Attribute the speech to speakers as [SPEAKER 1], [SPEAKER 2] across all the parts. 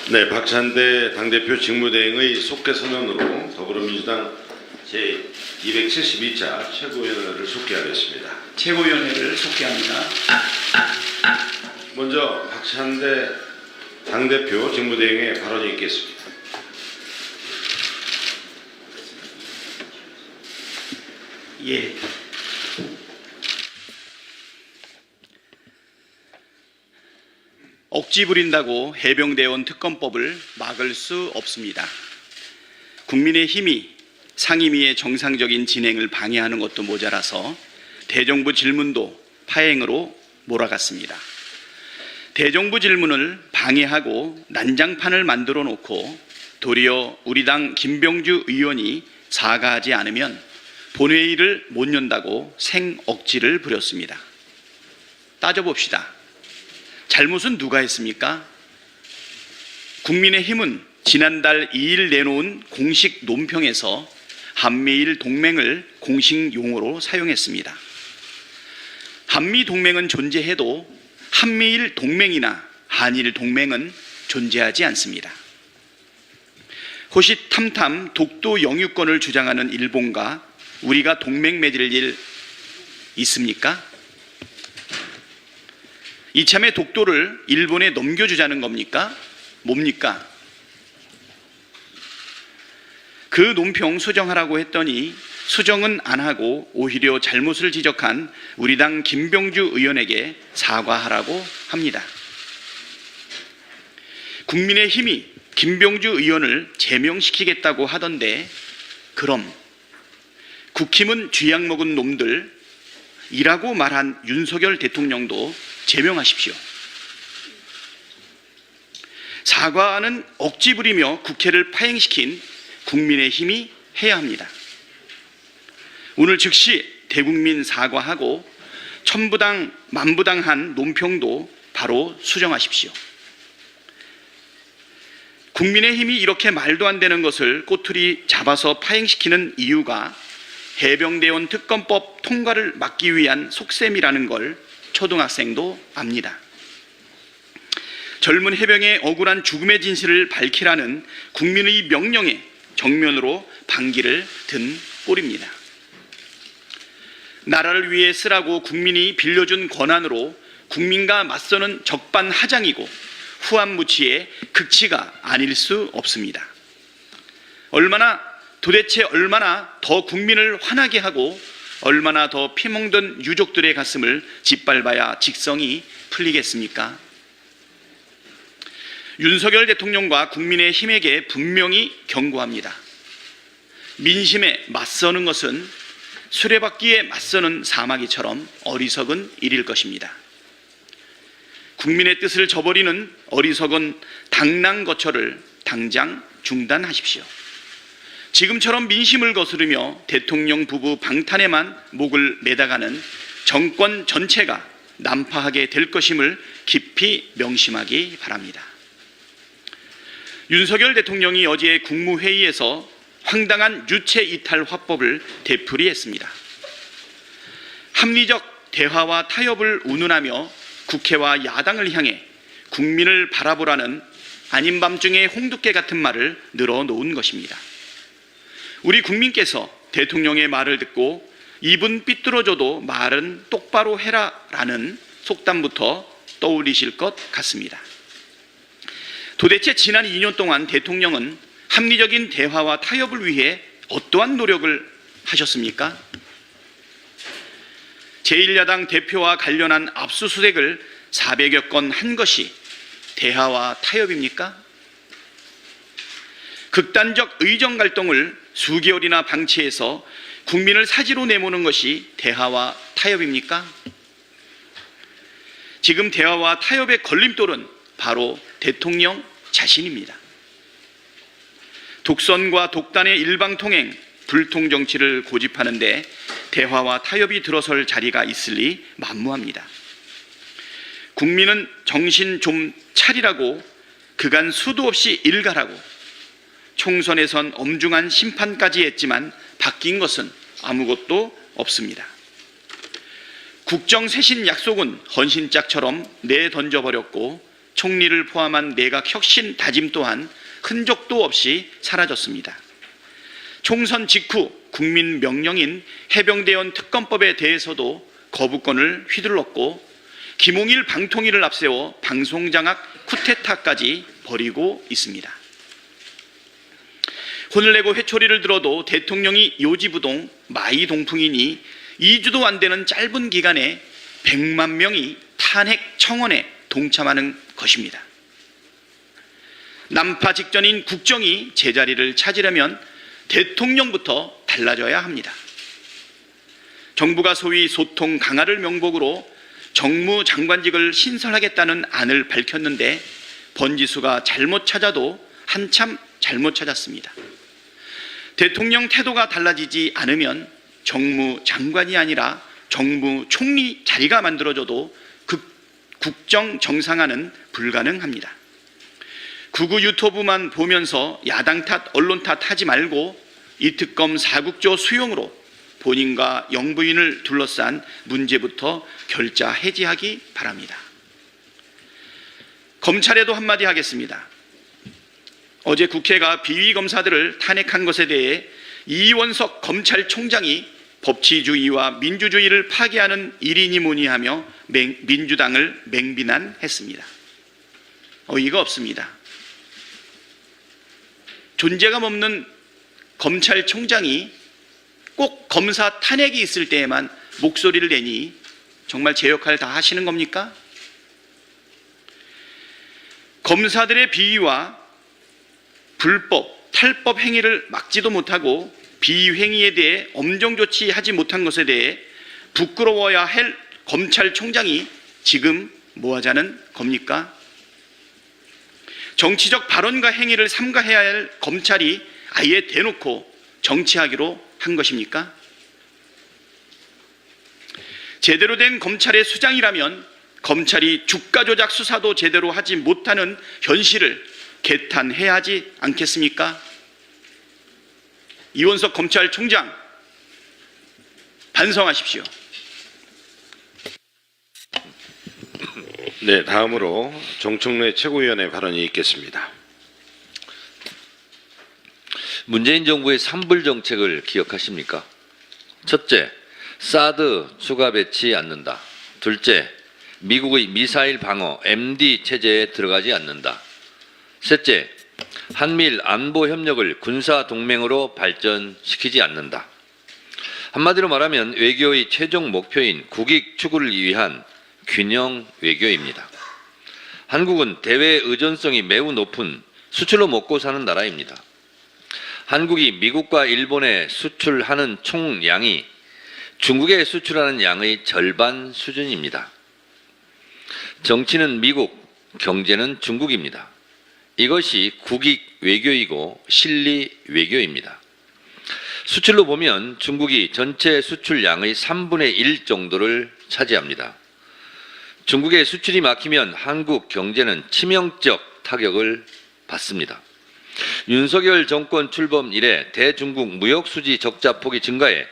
[SPEAKER 1] 네, 박찬대 당대표 직무대행의 속개 선언으로 더불어민주당 제272차 최고위원회를 속개하겠습니다.
[SPEAKER 2] 최고위원회를 속개합니다.
[SPEAKER 1] 먼저 박찬대 당대표 직무대행의 발언이 있겠습니다.
[SPEAKER 2] 예. 억지 부린다고 해병대원 특검법을 막을 수 없습니다. 국민의힘이 상임위의 정상적인 진행을 방해하는 것도 모자라서 대정부 질문도 파행으로 몰아갔습니다. 대정부 질문을 방해하고 난장판을 만들어 놓고 도리어 우리 당 김병주 의원이 사과하지 않으면 본회의를 못 연다고 생억지를 부렸습니다. 따져봅시다. 잘못은 누가 했습니까? 국민의힘은 지난달 2일 내놓은 공식 논평에서 한미일 동맹을 공식 용어로 사용했습니다. 한미 동맹은 존재해도 한미일 동맹이나 한일 동맹은 존재하지 않습니다. 호시탐탐 독도 영유권을 주장하는 일본과 우리가 동맹 맺을 일 있습니까? 이참에 독도를 일본에 넘겨주자는 겁니까? 뭡니까? 그 논평 수정하라고 했더니 수정은 안 하고 오히려 잘못을 지적한 우리 당 김병주 의원에게 사과하라고 합니다. 국민의힘이 김병주 의원을 제명시키겠다고 하던데 그럼 국힘은 쥐약 먹은 놈들이라고 말한 윤석열 대통령도 제명하십시오. 사과는 억지 부리며 국회를 파행시킨 국민의힘이 해야 합니다. 오늘 즉시 대국민 사과하고 천부당 만부당한 논평도 바로 수정하십시오. 국민의힘이 이렇게 말도 안 되는 것을 꼬투리 잡아서 파행시키는 이유가 해병대원 특검법 통과를 막기 위한 속셈이라는 걸 초등학생도 압니다. 젊은 해병의 억울한 죽음의 진실을 밝히라는 국민의 명령에 정면으로 반기를 든 꼴입니다. 나라를 위해 쓰라고 국민이 빌려준 권한으로 국민과 맞서는 적반하장이고 후한무치의 극치가 아닐 수 없습니다. 도대체 얼마나 더 국민을 화나게 하고 얼마나 더 피멍든 유족들의 가슴을 짓밟아야 직성이 풀리겠습니까? 윤석열 대통령과 국민의힘에게 분명히 경고합니다. 민심에 맞서는 것은 수레바퀴에 맞서는 사마귀처럼 어리석은 일일 것입니다. 국민의 뜻을 저버리는 어리석은 당랑거처를 당장 중단하십시오. 지금처럼 민심을 거스르며 대통령 부부 방탄에만 목을 매다가는 정권 전체가 난파하게 될 것임을 깊이 명심하기 바랍니다. 윤석열 대통령이 어제 국무회의에서 황당한 유체 이탈 화법을 되풀이했습니다. 합리적 대화와 타협을 운운하며 국회와 야당을 향해 국민을 바라보라는 아닌 밤중에 홍두깨 같은 말을 늘어놓은 것입니다. 우리 국민께서 대통령의 말을 듣고 입은 삐뚤어져도 말은 똑바로 해라라는 속담부터 떠올리실 것 같습니다. 도대체 지난 2년 동안 대통령은 합리적인 대화와 타협을 위해 어떠한 노력을 하셨습니까? 제1야당 대표와 관련한 압수수색을 400여 건 한 것이 대화와 타협입니까? 극단적 의정 갈등을 수개월이나 방치해서 국민을 사지로 내모는 것이 대화와 타협입니까? 지금 대화와 타협의 걸림돌은 바로 대통령 자신입니다. 독선과 독단의 일방통행, 불통정치를 고집하는데 대화와 타협이 들어설 자리가 있을리 만무합니다. 국민은 정신 좀 차리라고 그간 수도 없이 일갈하고 총선에선 엄중한 심판까지 했지만 바뀐 것은 아무것도 없습니다. 국정쇄신 약속은 헌신짝처럼 내던져버렸고 총리를 포함한 내각 혁신 다짐 또한 흔적도 없이 사라졌습니다. 총선 직후 국민 명령인 해병대원 특검법에 대해서도 거부권을 휘둘렀고 김홍일 방통위를 앞세워 방송장악 쿠데타까지 벌이고 있습니다. 혼을 내고 회초리를 들어도 대통령이 요지부동 마이동풍이니 2주도 안 되는 짧은 기간에 100만 명이 탄핵 청원에 동참하는 것입니다. 난파 직전인 국정이 제자리를 찾으려면 대통령부터 달라져야 합니다. 정부가 소위 소통 강화를 명목으로 정무장관직을 신설하겠다는 안을 밝혔는데 번지수가 잘못 찾아도 한참 잘못 찾았습니다. 대통령 태도가 달라지지 않으면 정무장관이 아니라 정무총리 자리가 만들어져도 국정 정상화는 불가능합니다. 구구 유튜브만 보면서 야당 탓, 언론 탓 하지 말고 이 특검 4국조 수용으로 본인과 영부인을 둘러싼 문제부터 결자 해지하기 바랍니다. 검찰에도 한마디 하겠습니다. 어제 국회가 비위검사들을 탄핵한 것에 대해 이원석 검찰총장이 법치주의와 민주주의를 파괴하는 일이니 뭐니 하며 민주당을 맹비난했습니다. 어이가 없습니다. 존재감 없는 검찰총장이 꼭 검사 탄핵이 있을 때에만 목소리를 내니 정말 제 역할 다 하시는 겁니까? 검사들의 비위와 불법, 탈법 행위를 막지도 못하고 비행위에 대해 엄정 조치하지 못한 것에 대해 부끄러워야 할 검찰총장이 지금 뭐 하자는 겁니까? 정치적 발언과 행위를 삼가해야 할 검찰이 아예 대놓고 정치하기로 한 것입니까? 제대로 된 검찰의 수장이라면 검찰이 주가 조작 수사도 제대로 하지 못하는 현실을 개탄해야 하지 않겠습니까? 이원석 검찰총장 반성하십시오.
[SPEAKER 1] 네, 다음으로 정청래 최고위원의 발언이 있겠습니다.
[SPEAKER 3] 문재인 정부의 산불 정책을 기억하십니까? 첫째, 사드 추가 배치 않는다. 둘째, 미국의 미사일 방어 MD 체제에 들어가지 않는다. 셋째, 한미일 안보 협력을 군사 동맹으로 발전시키지 않는다. 한마디로 말하면 외교의 최종 목표인 국익 추구를 위한 균형 외교입니다. 한국은 대외 의존성이 매우 높은 수출로 먹고 사는 나라입니다. 한국이 미국과 일본에 수출하는 총량이 중국에 수출하는 양의 절반 수준입니다. 정치는 미국, 경제는 중국입니다. 이것이 국익 외교이고 실리 외교입니다. 수출로 보면 중국이 전체 수출량의 3분의 1 정도를 차지합니다. 중국의 수출이 막히면 한국 경제는 치명적 타격을 받습니다. 윤석열 정권 출범 이래 대중국 무역 수지 적자 폭이 증가해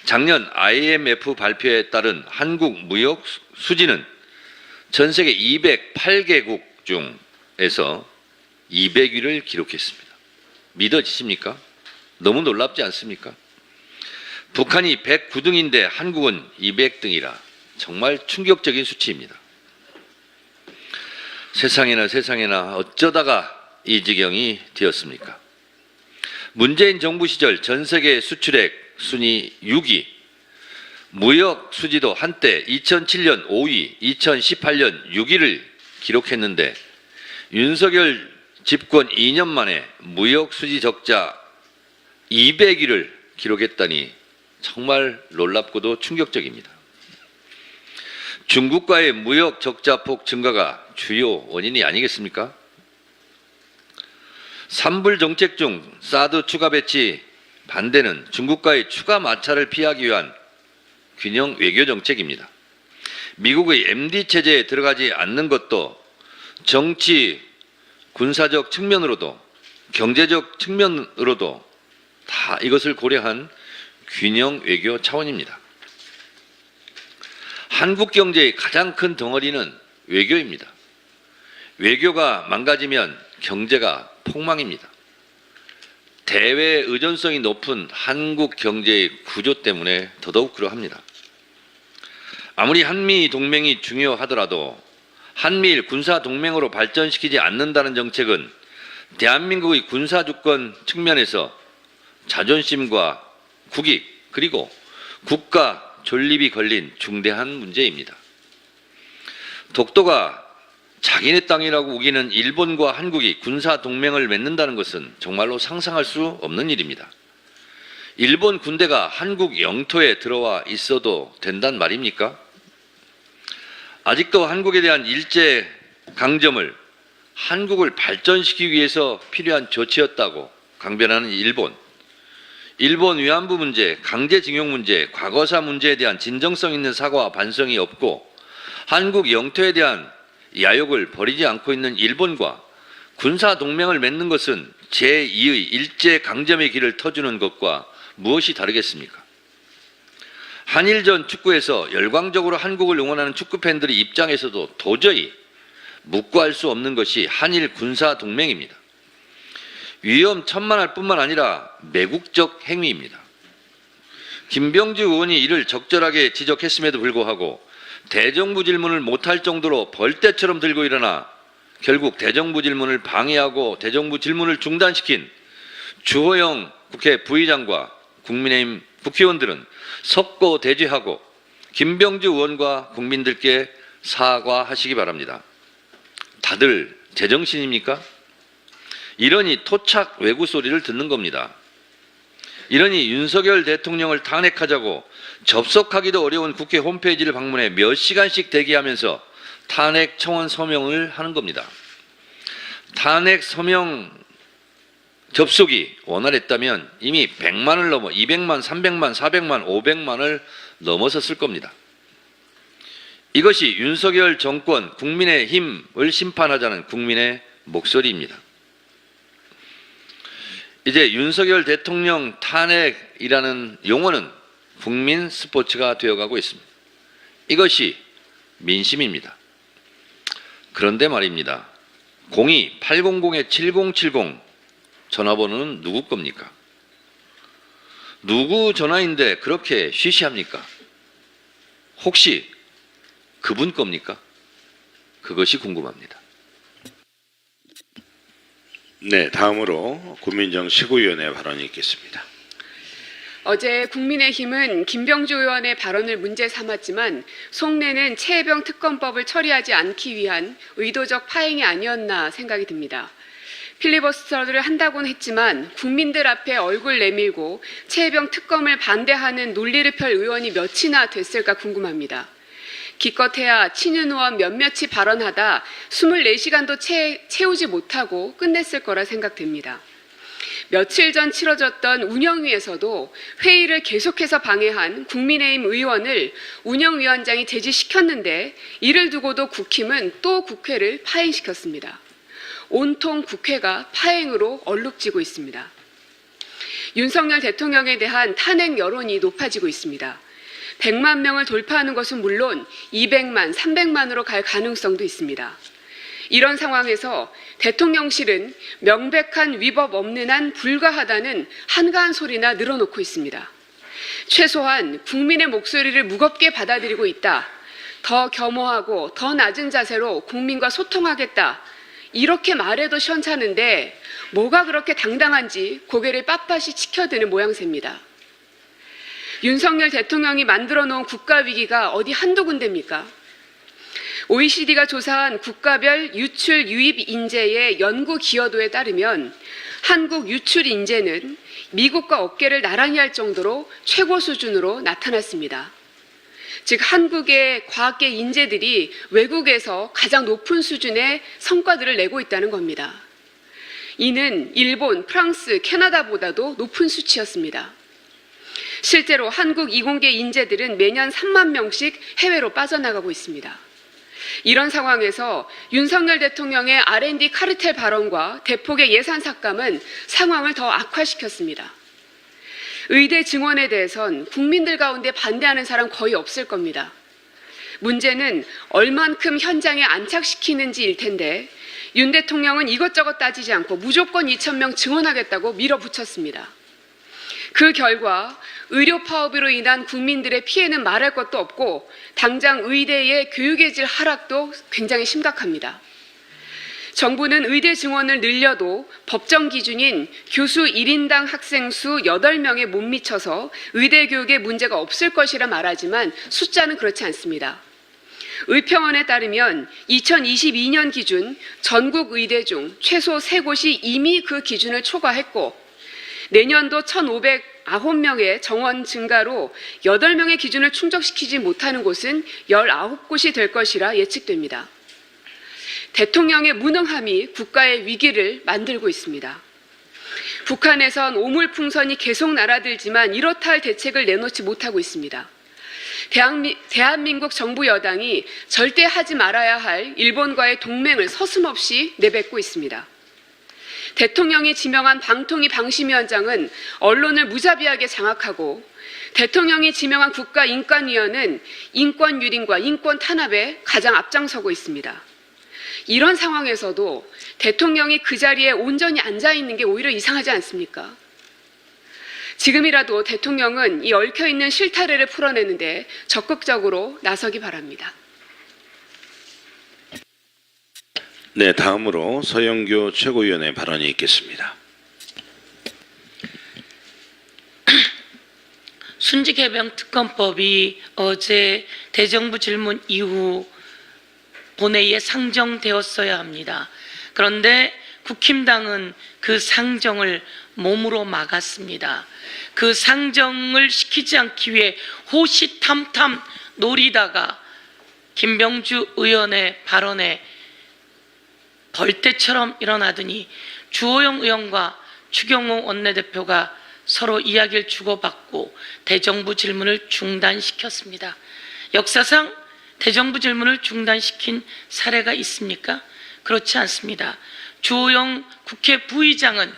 [SPEAKER 3] 작년 IMF 발표에 따른 한국 무역 수지는 전 세계 208개국 중에서 200위를 기록했습니다. 믿어지십니까? 너무 놀랍지 않습니까? 북한이 109등인데 한국은 200등이라 정말 충격적인 수치입니다. 세상에나 어쩌다가 이 지경이 되었습니까? 문재인 정부 시절 전 세계 수출액 순위 6위, 무역 수지도 한때 2007년 5위, 2018년 6위를 기록했는데 윤석열 집권 2년 만에 무역 수지 적자 200위를 기록했다니 정말 놀랍고도 충격적입니다. 중국과의 무역 적자폭 증가가 주요 원인이 아니겠습니까? 산불 정책 중 사드 추가 배치 반대는 중국과의 추가 마찰을 피하기 위한 균형 외교 정책입니다. 미국의 MD 체제에 들어가지 않는 것도 정치, 군사적 측면으로도 경제적 측면으로도 다 이것을 고려한 균형 외교 차원입니다. 한국 경제의 가장 큰 덩어리는 외교입니다. 외교가 망가지면 경제가 폭망입니다. 대외 의존성이 높은 한국 경제의 구조 때문에 더더욱 그러합니다. 아무리 한미 동맹이 중요하더라도 한미일 군사 동맹으로 발전시키지 않는다는 정책은 대한민국의 군사 주권 측면에서 자존심과 국익 그리고 국가 존립이 걸린 중대한 문제입니다. 독도가 자기네 땅이라고 우기는 일본과 한국이 군사 동맹을 맺는다는 것은 정말로 상상할 수 없는 일입니다. 일본 군대가 한국 영토에 들어와 있어도 된단 말입니까? 아직도 한국에 대한 일제 강점을 한국을 발전시키기 위해서 필요한 조치였다고 강변하는 일본. 일본 위안부 문제, 강제징용 문제, 과거사 문제에 대한 진정성 있는 사과와 반성이 없고 한국 영토에 대한 야욕을 버리지 않고 있는 일본과 군사 동맹을 맺는 것은 제2의 일제 강점의 길을 터주는 것과 무엇이 다르겠습니까? 한일전 축구에서 열광적으로 한국을 응원하는 축구팬들의 입장에서도 도저히 묵과할 수 없는 것이 한일 군사 동맹입니다. 위험천만할 뿐만 아니라 매국적 행위입니다. 김병주 의원이 이를 적절하게 지적했음에도 불구하고 대정부 질문을 못할 정도로 벌떼처럼 들고 일어나 결국 대정부 질문을 방해하고 대정부 질문을 중단시킨 주호영 국회 부의장과 국민의힘 국회의원들은 석고 대죄하고 김병주 의원과 국민들께 사과하시기 바랍니다. 다들 제정신입니까? 이러니 토착 외구 소리를 듣는 겁니다. 이러니 윤석열 대통령을 탄핵하자고 접속하기도 어려운 국회 홈페이지를 방문해 몇 시간씩 대기하면서 탄핵 청원 서명을 하는 겁니다. 탄핵 서명 접속이 원활했다면 이미 100만을 넘어 200만, 300만, 400만, 500만을 넘어섰을 겁니다. 이것이 윤석열 정권 국민의힘을 심판하자는 국민의 목소리입니다. 이제 윤석열 대통령 탄핵이라는 용어는 국민 스포츠가 되어가고 있습니다. 이것이 민심입니다. 그런데 말입니다. 02-800-7070 전화번호는 누구 겁니까? 누구 전화인데 그렇게 쉬쉬합니까? 혹시 그분 겁니까? 그것이 궁금합니다.
[SPEAKER 1] 네, 다음으로 고민정 시구위원회 발언이 있겠습니다.
[SPEAKER 4] 어제 국민의힘은 김병주 의원의 발언을 문제 삼았지만 속내는 최혜병 특검법을 처리하지 않기 위한 의도적 파행이 아니었나 생각이 듭니다. 필리버스터를 한다고는 했지만 국민들 앞에 얼굴 내밀고 최혜병 특검을 반대하는 논리를 펼 의원이 몇이나 됐을까 궁금합니다. 기껏해야 친윤 의원 몇몇이 발언하다 24시간도 채우지 못하고 끝냈을 거라 생각됩니다. 며칠 전 치러졌던 운영위에서도 회의를 계속해서 방해한 국민의힘 의원을 운영위원장이 제지시켰는데 이를 두고도 국힘은 또 국회를 파행시켰습니다. 온통 국회가 파행으로 얼룩지고 있습니다. 윤석열 대통령에 대한 탄핵 여론이 높아지고 있습니다. 100만 명을 돌파하는 것은 물론 200만, 300만으로 갈 가능성도 있습니다. 이런 상황에서 대통령실은 명백한 위법 없는 한 불가하다는 한가한 소리나 늘어놓고 있습니다. 최소한 국민의 목소리를 무겁게 받아들이고 있다. 더 겸허하고 더 낮은 자세로 국민과 소통하겠다. 이렇게 말해도 시원찮은데 뭐가 그렇게 당당한지 고개를 빳빳이 치켜드는 모양새입니다. 윤석열 대통령이 만들어 놓은 국가위기가 어디 한두 군데입니까? OECD가 조사한 국가별 유출 유입 인재의 연구 기여도에 따르면 한국 유출 인재는 미국과 어깨를 나란히 할 정도로 최고 수준으로 나타났습니다. 즉 한국의 과학계 인재들이 외국에서 가장 높은 수준의 성과들을 내고 있다는 겁니다. 이는 일본, 프랑스, 캐나다보다도 높은 수치였습니다. 실제로 한국 이공계 인재들은 매년 3만 명씩 해외로 빠져나가고 있습니다. 이런 상황에서 윤석열 대통령의 R&D 카르텔 발언과 대폭의 예산 삭감은 상황을 더 악화시켰습니다. 의대 증원에 대해선 국민들 가운데 반대하는 사람 거의 없을 겁니다. 문제는 얼만큼 현장에 안착시키는지일 텐데 윤 대통령은 이것저것 따지지 않고 무조건 2,000명 증원하겠다고 밀어붙였습니다. 그 결과 의료 파업으로 인한 국민들의 피해는 말할 것도 없고 당장 의대의 교육의 질 하락도 굉장히 심각합니다. 정부는 의대 증원을 늘려도 법정 기준인 교수 1인당 학생 수 8명에 못 미쳐서 의대 교육에 문제가 없을 것이라 말하지만 숫자는 그렇지 않습니다. 의평원에 따르면 2022년 기준 전국 의대 중 최소 3곳이 이미 그 기준을 초과했고 내년도 1,509명의 정원 증가로 8명의 기준을 충족시키지 못하는 곳은 19곳이 될 것이라 예측됩니다. 대통령의 무능함이 국가의 위기를 만들고 있습니다. 북한에선 오물풍선이 계속 날아들지만 이렇다 할 대책을 내놓지 못하고 있습니다. 대한민국 정부 여당이 절대 하지 말아야 할 일본과의 동맹을 서슴없이 내뱉고 있습니다. 대통령이 지명한 방통위 방심위원장은 언론을 무자비하게 장악하고 대통령이 지명한 국가인권위원은 인권 유린과 인권 탄압에 가장 앞장서고 있습니다. 이런 상황에서도 대통령이 그 자리에 온전히 앉아 있는 게 오히려 이상하지 않습니까? 지금이라도 대통령은 이 얽혀있는 실타래를 풀어내는데 적극적으로 나서기 바랍니다.
[SPEAKER 1] 네, 다음으로 서영교 최고위원의 발언이 있겠습니다.
[SPEAKER 5] 순직해병 특검법이 어제 대정부 질문 이후 본회의에 상정되었어야 합니다. 그런데 국힘당은 그 상정을 몸으로 막았습니다. 그 상정을 시키지 않기 위해 호시탐탐 노리다가 김병주 의원의 발언에 벌떼처럼 일어나더니 주호영 의원과 추경호 원내대표가 서로 이야기를 주고받고 대정부 질문을 중단시켰습니다. 역사상 대정부 질문을 중단시킨 사례가 있습니까? 그렇지 않습니다. 주호영 국회 부의장은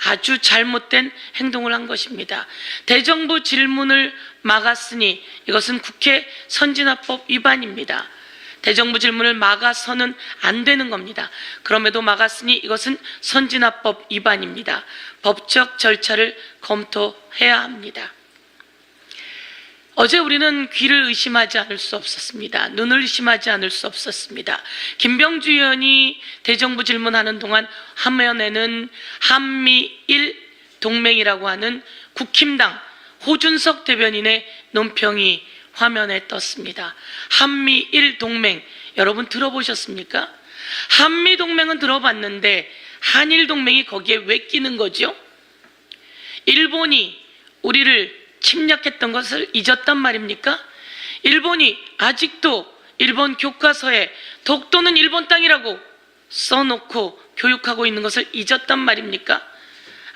[SPEAKER 5] 아주 잘못된 행동을 한 것입니다. 대정부 질문을 막았으니 이것은 국회 선진화법 위반입니다. 대정부 질문을 막아서는 안 되는 겁니다. 그럼에도 막았으니 이것은 선진화법 위반입니다. 법적 절차를 검토해야 합니다. 어제 우리는 귀를 의심하지 않을 수 없었습니다. 눈을 의심하지 않을 수 없었습니다. 김병주 의원이 대정부 질문하는 동안 화면에는 한미일 동맹이라고 하는 국힘당 호준석 대변인의 논평이 화면에 떴습니다. 한미일 동맹 여러분 들어보셨습니까? 한미 동맹은 들어봤는데 한일 동맹이 거기에 왜 끼는 거죠? 일본이 우리를 침략했던 것을 잊었단 말입니까? 일본이 아직도 일본 교과서에 독도는 일본 땅이라고 써놓고 교육하고 있는 것을 잊었단 말입니까?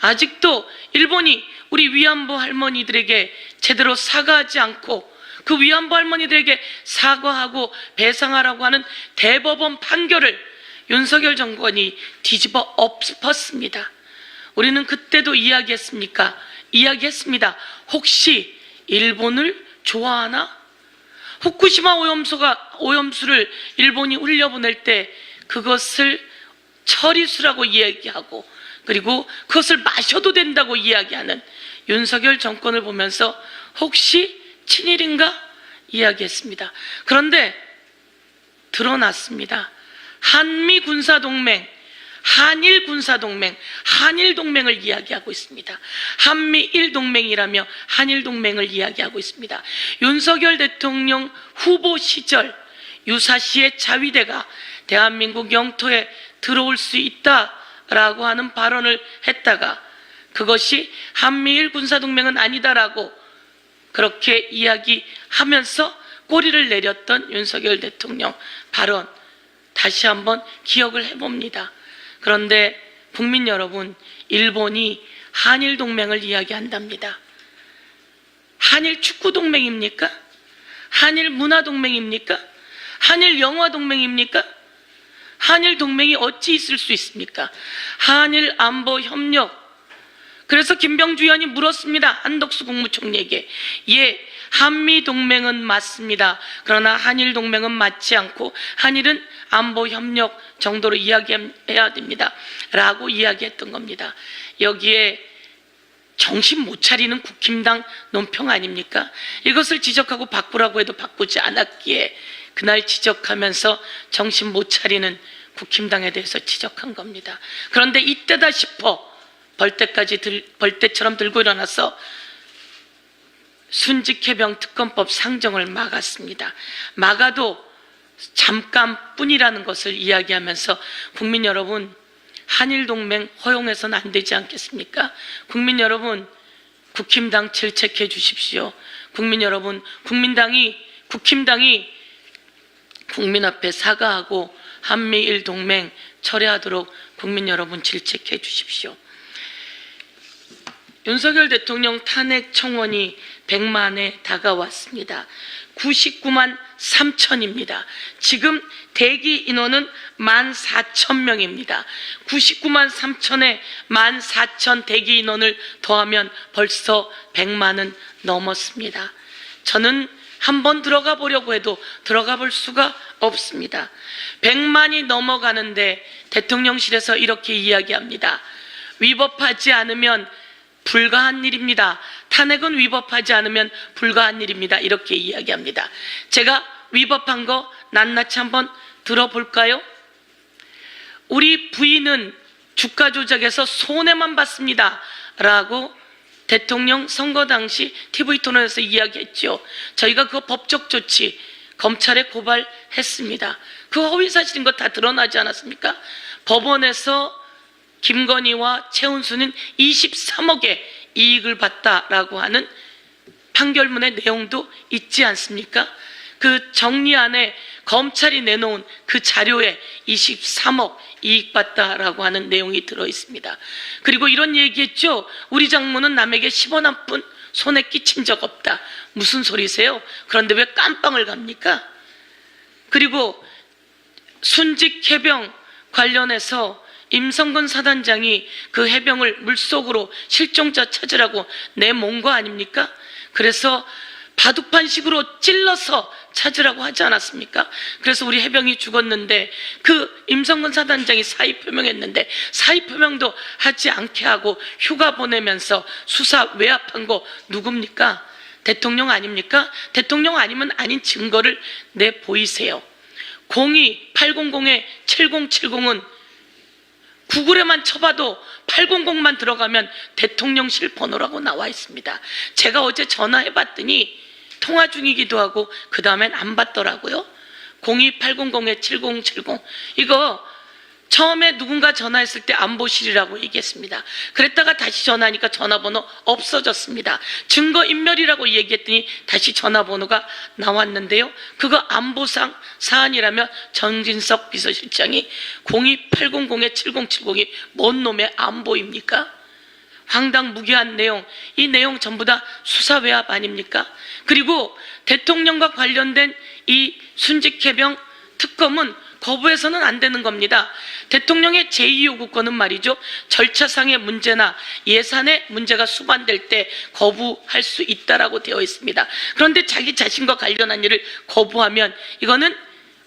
[SPEAKER 5] 아직도 일본이 우리 위안부 할머니들에게 제대로 사과하지 않고 그 위안부 할머니들에게 사과하고 배상하라고 하는 대법원 판결을 윤석열 정권이 뒤집어 엎었습니다. 우리는 그때도 이야기했습니까? 이야기했습니다. 혹시 일본을 좋아하나? 후쿠시마 오염수를 일본이 흘려보낼 때 그것을 처리수라고 이야기하고 그리고 그것을 마셔도 된다고 이야기하는 윤석열 정권을 보면서 혹시 친일인가? 이야기했습니다. 그런데 드러났습니다. 한미 군사동맹, 한일 군사동맹, 한일 동맹을 이야기하고 있습니다. 한미일 동맹이라며 한일 동맹을 이야기하고 있습니다. 윤석열 대통령 후보 시절 유사시의 자위대가 대한민국 영토에 들어올 수 있다라고 하는 발언을 했다가 그것이 한미일 군사동맹은 아니다라고 그렇게 이야기하면서 꼬리를 내렸던 윤석열 대통령 발언 다시 한번 기억을 해봅니다. 그런데 국민 여러분, 일본이 한일 동맹을 이야기한답니다. 한일 축구 동맹입니까? 한일 문화 동맹입니까? 한일 영화 동맹입니까? 한일 동맹이 어찌 있을 수 있습니까? 한일 안보 협력, 그래서 김병주 의원이 물었습니다. 한덕수 국무총리에게. 예, 한미동맹은 맞습니다. 그러나 한일동맹은 맞지 않고 한일은 안보협력 정도로 이야기해야 됩니다. 라고 이야기했던 겁니다. 여기에 정신 못 차리는 국힘당 논평 아닙니까? 이것을 지적하고 바꾸라고 해도 바꾸지 않았기에 그날 지적하면서 정신 못 차리는 국힘당에 대해서 지적한 겁니다. 그런데 이때다 싶어 벌떼처럼 들고 일어나서 순직해병 특검법 상정을 막았습니다. 막아도 잠깐뿐이라는 것을 이야기하면서 국민 여러분, 한일동맹 허용해서는 안 되지 않겠습니까? 국민 여러분, 국힘당 질책해 주십시오. 국민 여러분, 국힘당이 국민 앞에 사과하고 한미일 동맹 철회하도록 국민 여러분 질책해 주십시오. 윤석열 대통령 탄핵 청원이 100만에 다가왔습니다. 99만 3천입니다. 지금 대기 인원은 14,000명입니다. 99만 3천에 14,000 대기 인원을 더하면 벌써 100만은 넘었습니다. 저는 한번 들어가 보려고 해도 들어가 볼 수가 없습니다. 100만이 넘어가는데 대통령실에서 이렇게 이야기합니다. 위법하지 않으면 불가한 일입니다. 탄핵은 위법하지 않으면 불가한 일입니다. 이렇게 이야기합니다. 제가 위법한 거 낱낱이 한번 들어볼까요? 우리 부인은 주가 조작에서 손해만 봤습니다. 라고 대통령 선거 당시 TV 토론에서 이야기했죠. 저희가 그 법적 조치 검찰에 고발했습니다. 그 허위 사실인 거 다 드러나지 않았습니까? 법원에서 김건희와 최은수는 23억의 이익을 봤다라고 하는 판결문의 내용도 있지 않습니까? 그 정리안에 검찰이 내놓은 그 자료에 23억 이익 봤다라고 하는 내용이 들어 있습니다. 그리고 이런 얘기했죠. 우리 장모는 남에게 10원 한 푼 손에 끼친 적 없다. 무슨 소리세요? 그런데 왜 깜빵을 갑니까? 그리고 순직 해병 관련해서 임성근 사단장이 그 해병을 물속으로 실종자 찾으라고 내몬 거 아닙니까? 그래서 바둑판식으로 찔러서 찾으라고 하지 않았습니까? 그래서 우리 해병이 죽었는데 그 임성근 사단장이 사의 표명했는데 사의 표명도 하지 않게 하고 휴가 보내면서 수사 외압한 거 누굽니까? 대통령 아닙니까? 대통령 아니면 아닌 증거를 내보이세요. 02-800-7070은 구글에만 쳐봐도 800만 들어가면 대통령실 번호라고 나와 있습니다. 제가 어제 전화해봤더니 통화 중이기도 하고 그 다음엔 안 받더라고요. 02-800-7070 이거 처음에 누군가 전화했을 때 안보실이라고 얘기했습니다. 그랬다가 다시 전화하니까 전화번호 없어졌습니다. 증거인멸이라고 얘기했더니 다시 전화번호가 나왔는데요. 그거 안보상 사안이라면 정진석 비서실장이 02-800-7070이 뭔 놈의 안보입니까? 황당무계한 내용, 이 내용 전부 다 수사 외압 아닙니까? 그리고 대통령과 관련된 이 순직해병 특검은 거부해서는 안 되는 겁니다. 대통령의 제2요구권은 말이죠. 절차상의 문제나 예산의 문제가 수반될 때 거부할 수 있다라고 되어 있습니다. 그런데 자기 자신과 관련한 일을 거부하면 이거는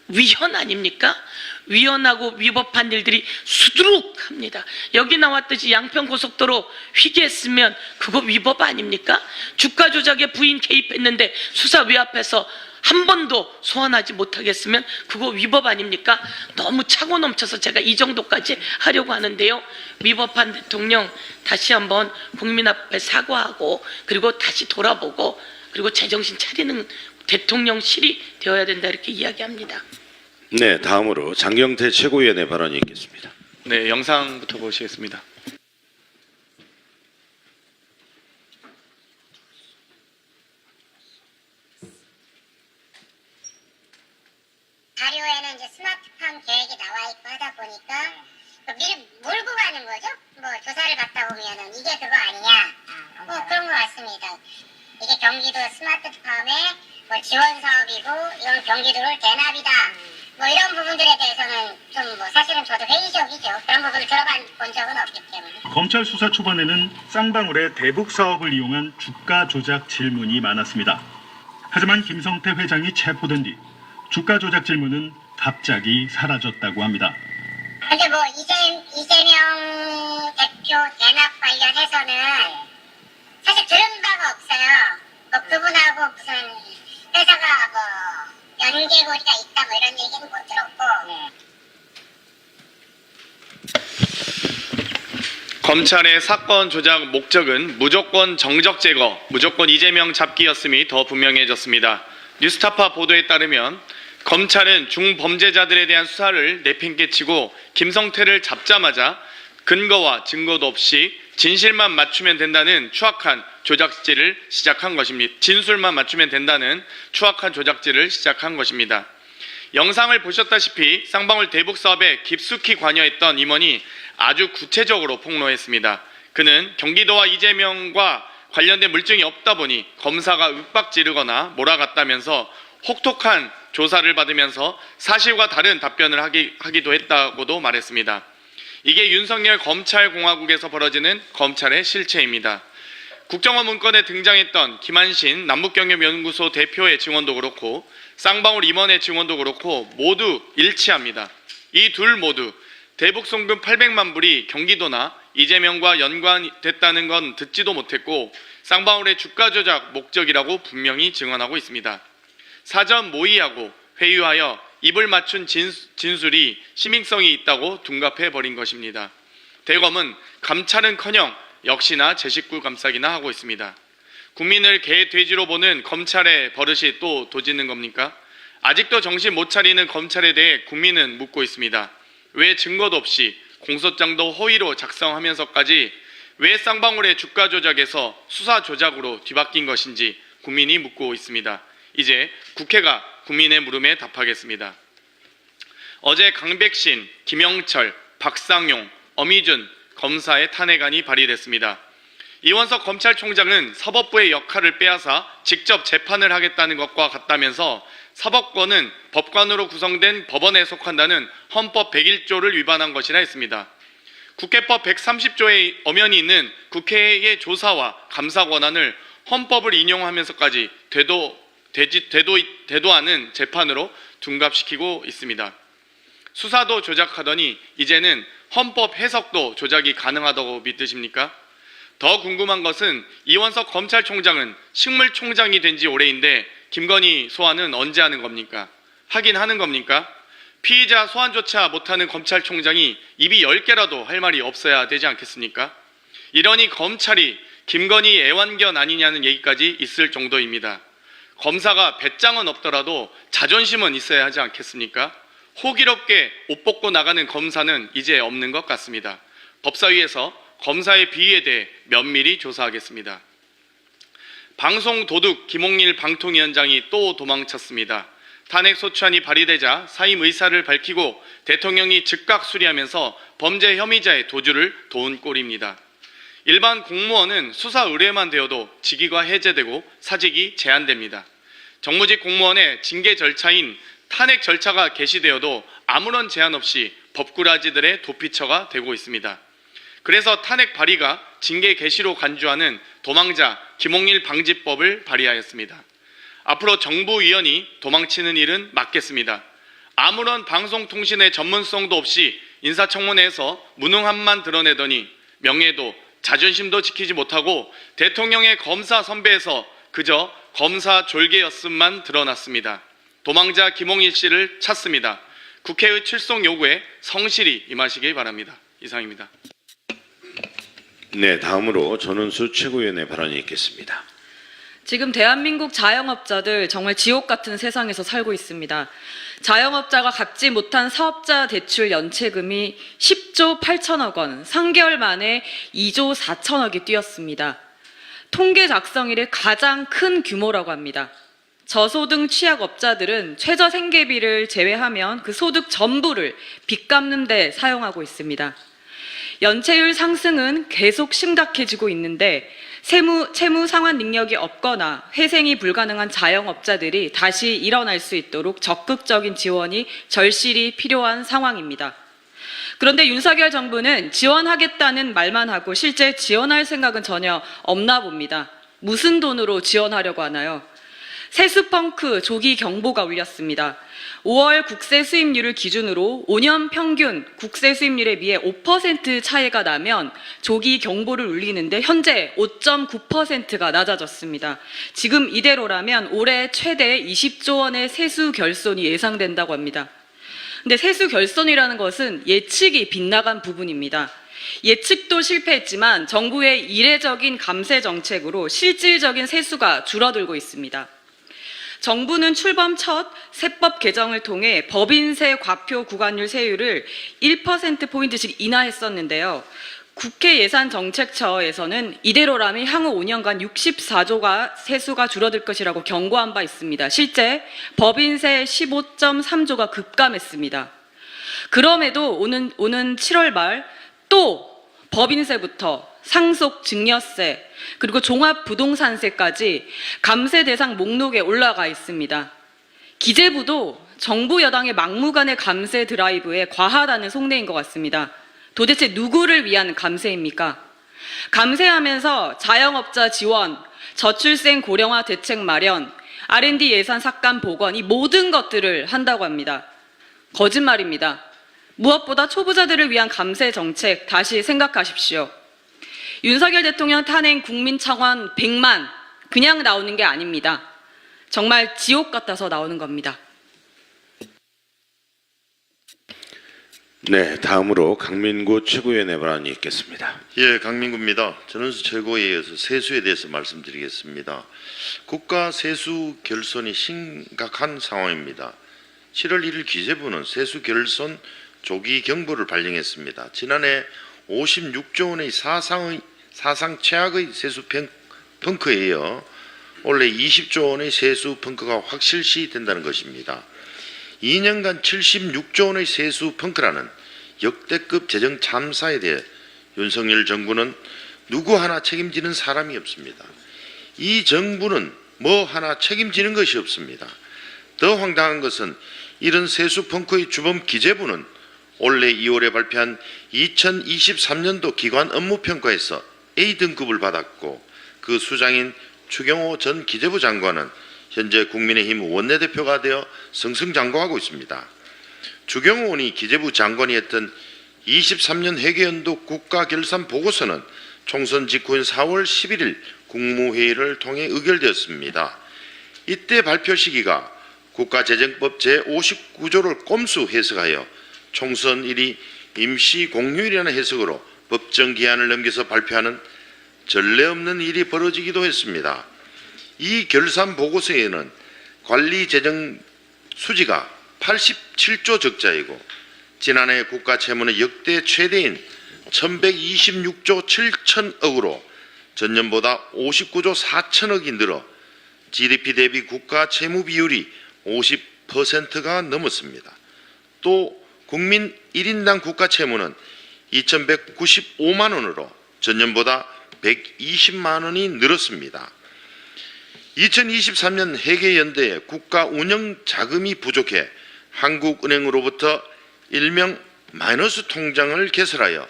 [SPEAKER 5] 위헌 아닙니까? 위헌하고 위법한 일들이 수두룩합니다. 여기 나왔듯이 양평고속도로 휘게했으면 그거 위법 아닙니까? 주가 조작에 부인 개입했는데 수사 외압해서 한 번도 소환하지 못하겠으면 그거 위법 아닙니까? 너무 차고 넘쳐서 제가 이 정도까지 하려고 하는데요. 위법한 대통령 다시 한번 국민 앞에 사과하고 그리고 다시 돌아보고 그리고 제정신 차리는 대통령실이 되어야 된다 이렇게 이야기합니다.
[SPEAKER 1] 네, 다음으로 장경태 최고위원의 발언이 있겠습니다.
[SPEAKER 6] 네, 영상부터 보시겠습니다.
[SPEAKER 7] 자료에는 이제 스마트팜 계획이 나와 있고 하다 보니까 미리 몰고 가는 거죠. 뭐 조사를 받다 보면은 이게 그거 아니냐. 그런 것 같습니다. 이게 경기도 스마트팜의 뭐 지원 사업이고 이건 경기도를 대납이다. 뭐 이런 부분들에 대해서는 좀 뭐 사실은 저도 회의적이죠. 그런 부분을 들어본 본 적은 없기 때문에.
[SPEAKER 8] 검찰 수사 초반에는 쌍방울의 대북 사업을 이용한 주가 조작 질문이 많았습니다. 하지만 김성태 회장이 체포된 뒤 주가 조작 질문은 갑자기 사라졌다고 합니다.
[SPEAKER 7] 근데 뭐 이재명 대표 대납 관련해서는 사실 들은 바가 없어요. 뭐 그분하고 무슨 회사가 뭐 연계고리가 있다 뭐 이런 얘기는 못 들었고.
[SPEAKER 6] 검찰의 사건 조작 목적은 무조건 정적 제거, 무조건 이재명 잡기였음이 더 분명해졌습니다. 뉴스타파 보도에 따르면 검찰은 중범죄자들에 대한 수사를 내팽개치고 김성태를 잡자마자 근거와 증거도 없이 진실만 맞추면 된다는 추악한 조작질을 시작한 것입니다. 진술만 맞추면 된다는 추악한 조작질을 시작한 것입니다. 영상을 보셨다시피 쌍방울 대북 사업에 깊숙이 관여했던 임원이 아주 구체적으로 폭로했습니다. 그는 경기도와 이재명과 관련된 물증이 없다 보니 검사가 윽박지르거나 몰아갔다면서 혹독한 조사를 받으면서 사실과 다른 답변을 하기도 했다고도 말했습니다. 이게 윤석열 검찰공화국에서 벌어지는 검찰의 실체입니다. 국정원 문건에 등장했던 김한신 남북경협연구소 대표의 증언도 그렇고 쌍방울 임원의 증언도 그렇고 모두 일치합니다. 이 둘 모두 대북 송금 800만 불이 경기도나 이재명과 연관됐다는 건 듣지도 못했고 쌍방울의 주가 조작 목적이라고 분명히 증언하고 있습니다. 사전 모의하고 회유하여 입을 맞춘 진술이 신빙성이 있다고 둔갑해버린 것입니다. 대검은 감찰은커녕 역시나 제 식구 감싸기나 하고 있습니다. 국민을 개돼지로 보는 검찰의 버릇이 또 도지는 겁니까? 아직도 정신 못 차리는 검찰에 대해 국민은 묻고 있습니다. 왜 증거도 없이 공소장도 허위로 작성하면서까지 왜 쌍방울의 주가 조작에서 수사 조작으로 뒤바뀐 것인지 국민이 묻고 있습니다. 이제 국회가 국민의 물음에 답하겠습니다. 어제 강백신, 김영철, 박상용, 엄희준 검사의 탄핵안이 발의됐습니다. 이원석 검찰총장은 사법부의 역할을 빼앗아 직접 재판을 하겠다는 것과 같다면서 사법권은 법관으로 구성된 법원에 속한다는 헌법 101조를 위반한 것이라 했습니다. 국회법 130조의 엄연히 있는 국회의 조사와 감사 권한을 헌법을 인용하면서까지 되도 않은 재판으로 둔갑시키고 있습니다. 수사도 조작하더니 이제는 헌법 해석도 조작이 가능하다고 믿으십니까? 더 궁금한 것은 이원석 검찰총장은 식물총장이 된 지 오래인데 김건희 소환은 언제 하는 겁니까? 하긴 하는 겁니까? 피의자 소환조차 못하는 검찰총장이 입이 10개라도 할 말이 없어야 되지 않겠습니까? 이러니 검찰이 김건희 애완견 아니냐는 얘기까지 있을 정도입니다. 검사가 배짱은 없더라도 자존심은 있어야 하지 않겠습니까? 호기롭게 옷 벗고 나가는 검사는 이제 없는 것 같습니다. 법사위에서 검사의 비위에 대해 면밀히 조사하겠습니다. 방송도둑 김홍일 방통위원장이 또 도망쳤습니다. 탄핵소추안이 발의되자 사임 의사를 밝히고 대통령이 즉각 수리하면서 범죄 혐의자의 도주를 도운 꼴입니다. 일반 공무원은 수사 의뢰만 되어도 직위가 해제되고 사직이 제한됩니다. 정무직 공무원의 징계 절차인 탄핵 절차가 개시되어도 아무런 제한 없이 법꾸라지들의 도피처가 되고 있습니다. 그래서 탄핵 발의가 징계 개시로 간주하는 도망자 김홍일 방지법을 발의하였습니다. 앞으로 정부위원이 도망치는 일은 막겠습니다. 아무런 방송통신의 전문성도 없이 인사청문회에서 무능함만 드러내더니 명예도 자존심도 지키지 못하고 대통령의 검사 선배에서 그저 검사 졸개였음만 드러났습니다. 도망자 김홍일 씨를 찾습니다. 국회의 출석 요구에 성실히 임하시기 바랍니다. 이상입니다.
[SPEAKER 1] 네, 다음으로 전은수 최고위원의 발언이 있겠습니다.
[SPEAKER 9] 지금 대한민국 자영업자들 정말 지옥 같은 세상에서 살고 있습니다. 자영업자가 갚지 못한 사업자 대출 연체금이 10조 8천억 원, 3개월 만에 2조 4천억이 뛰었습니다. 통계 작성 이래 가장 큰 규모라고 합니다. 저소득 취약업자들은 최저 생계비를 제외하면 그 소득 전부를 빚 갚는 데 사용하고 있습니다. 연체율 상승은 계속 심각해지고 있는데 채무 상환 능력이 없거나 회생이 불가능한 자영업자들이 다시 일어날 수 있도록 적극적인 지원이 절실히 필요한 상황입니다. 그런데 윤석열 정부는 지원하겠다는 말만 하고 실제 지원할 생각은 전혀 없나 봅니다. 무슨 돈으로 지원하려고 하나요? 세수 펑크 조기 경보가 울렸습니다. 5월 국세 수입률을 기준으로 5년 평균 국세 수입률에 비해 5% 차이가 나면 조기 경보를 울리는데 현재 5.9%가 낮아졌습니다. 지금 이대로라면 올해 최대 20조 원의 세수 결손이 예상된다고 합니다. 근데 세수 결손이라는 것은 예측이 빗나간 부분입니다. 예측도 실패했지만 정부의 이례적인 감세 정책으로 실질적인 세수가 줄어들고 있습니다. 정부는 출범 첫 세법 개정을 통해 법인세 과표 구간율 세율을 1%포인트씩 인하했었는데요. 국회 예산정책처에서는 이대로라면 향후 5년간 64조가 세수가 줄어들 것이라고 경고한 바 있습니다. 실제 법인세 15.3조가 급감했습니다. 그럼에도 오는 7월 말 또 법인세부터 상속 증여세 그리고 종합부동산세까지 감세 대상 목록에 올라가 있습니다. 기재부도 정부 여당의 막무가내 감세 드라이브에 과하다는 속내인 것 같습니다. 도대체 누구를 위한 감세입니까? 감세하면서 자영업자 지원, 저출생 고령화 대책 마련, R&D 예산 삭감 복원 이 모든 것들을 한다고 합니다. 거짓말입니다. 무엇보다 초보자들을 위한 감세 정책 다시 생각하십시오. 윤석열 대통령 탄핵 국민청원 100만 그냥 나오는 게 아닙니다. 정말 지옥 같아서 나오는 겁니다.
[SPEAKER 1] 네, 다음으로 강민구 최고위원의 발언이 있겠습니다.
[SPEAKER 10] 예, 강민구입니다. 전원수 최고위에 이어서 세수에 대해서 말씀드리겠습니다. 국가 세수 결손이 심각한 상황입니다. 7월 1일 기재부는 세수 결손 조기 경보를 발령했습니다. 지난해 56조 원의 사상 최악의 세수 펑크에 이어 올해 20조 원의 세수 펑크가 확실시 된다는 것입니다. 2년간 76조 원의 세수 펑크라는 역대급 재정 참사에 대해 윤석열 정부는 누구 하나 책임지는 사람이 없습니다. 이 정부는 뭐 하나 책임지는 것이 없습니다. 더 황당한 것은 이런 세수 펑크의 주범 기재부는 올해 2월에 발표한 2023년도 기관 업무평가에서 A등급을 받았고 그 수장인 추경호 전 기재부 장관은 현재 국민의힘 원내대표가 되어 승승장구하고 있습니다. 추경호 의원이 기재부 장관이 했던 23년 회계연도 국가결산 보고서는 총선 직후인 4월 11일 국무회의를 통해 의결되었습니다. 이때 발표 시기가 국가재정법 제59조를 꼼수 해석하여 총선일이 임시 공휴일이라는 해석으로 법정 기한을 넘겨서 발표하는 전례 없는 일이 벌어지기도 했습니다. 이 결산 보고서에는 관리 재정 수지가 87조 적자이고 지난해 국가 채무는 역대 최대인 1126조 7천억으로 전년보다 59조 4천억이 늘어 GDP 대비 국가 채무 비율이 50%가 넘었습니다. 또 국민 1인당 국가 채무는 2195만 원으로 전년보다 120만 원이 늘었습니다. 2023년 회계연대에 국가 운영 자금이 부족해 한국은행으로부터 일명 마이너스 통장을 개설하여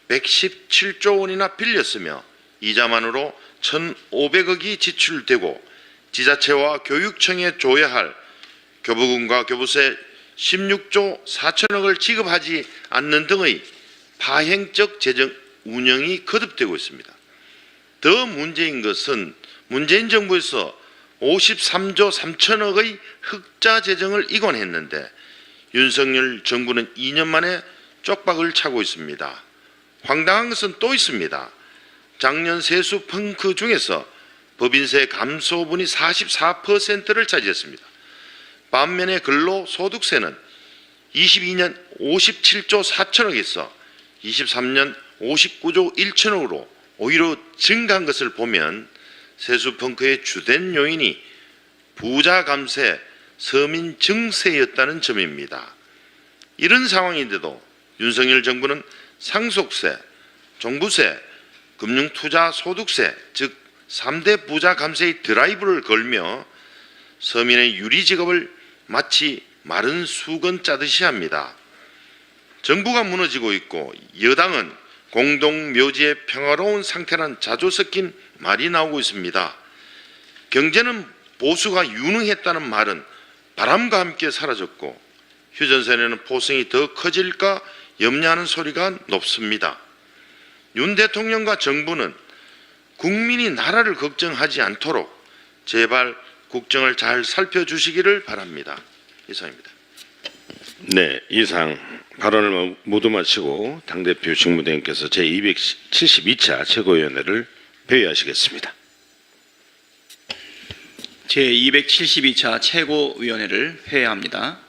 [SPEAKER 10] 117조 원이나 빌렸으며 이자만으로 1,500억이 지출되고 지자체와 교육청에 줘야 할 교부금과 교부세 16조 4천억을 지급하지 않는 등의 파행적 재정 운영이 거듭되고 있습니다. 더 문제인 것은 문재인 정부에서 53조 3천억의 흑자 재정을 이관했는데 윤석열 정부는 2년 만에 쪽박을 차고 있습니다. 황당한 것은 또 있습니다. 작년 세수 펑크 중에서 법인세 감소분이 44%를 차지했습니다. 반면에 근로소득세는 22년 57조 4천억에서 23년 59조 1천억으로 오히려 증가한 것을 보면 세수 펑크의 주된 요인이 부자 감세, 서민 증세였다는 점입니다. 이런 상황인데도 윤석열 정부는 상속세, 종부세, 금융투자소득세, 즉 3대 부자 감세의 드라이브를 걸며 서민의 유리지갑을 마치 마른 수건 짜듯이 합니다. 정부가 무너지고 있고 여당은 공동묘지의 평화로운 상태란 자주 섞인 말이 나오고 있습니다. 경제는 보수가 유능했다는 말은 바람과 함께 사라졌고 휴전선에는 포성이 더 커질까 염려하는 소리가 높습니다. 윤 대통령과 정부는 국민이 나라를 걱정하지 않도록 제발 국정을 잘 살펴주시기를 바랍니다. 이상입니다.
[SPEAKER 1] 네, 이상 발언을 모두 마치고 당대표 직무대행께서 제272차 최고위원회를 회의하시겠습니다.
[SPEAKER 2] 제272차 최고위원회를 회의합니다.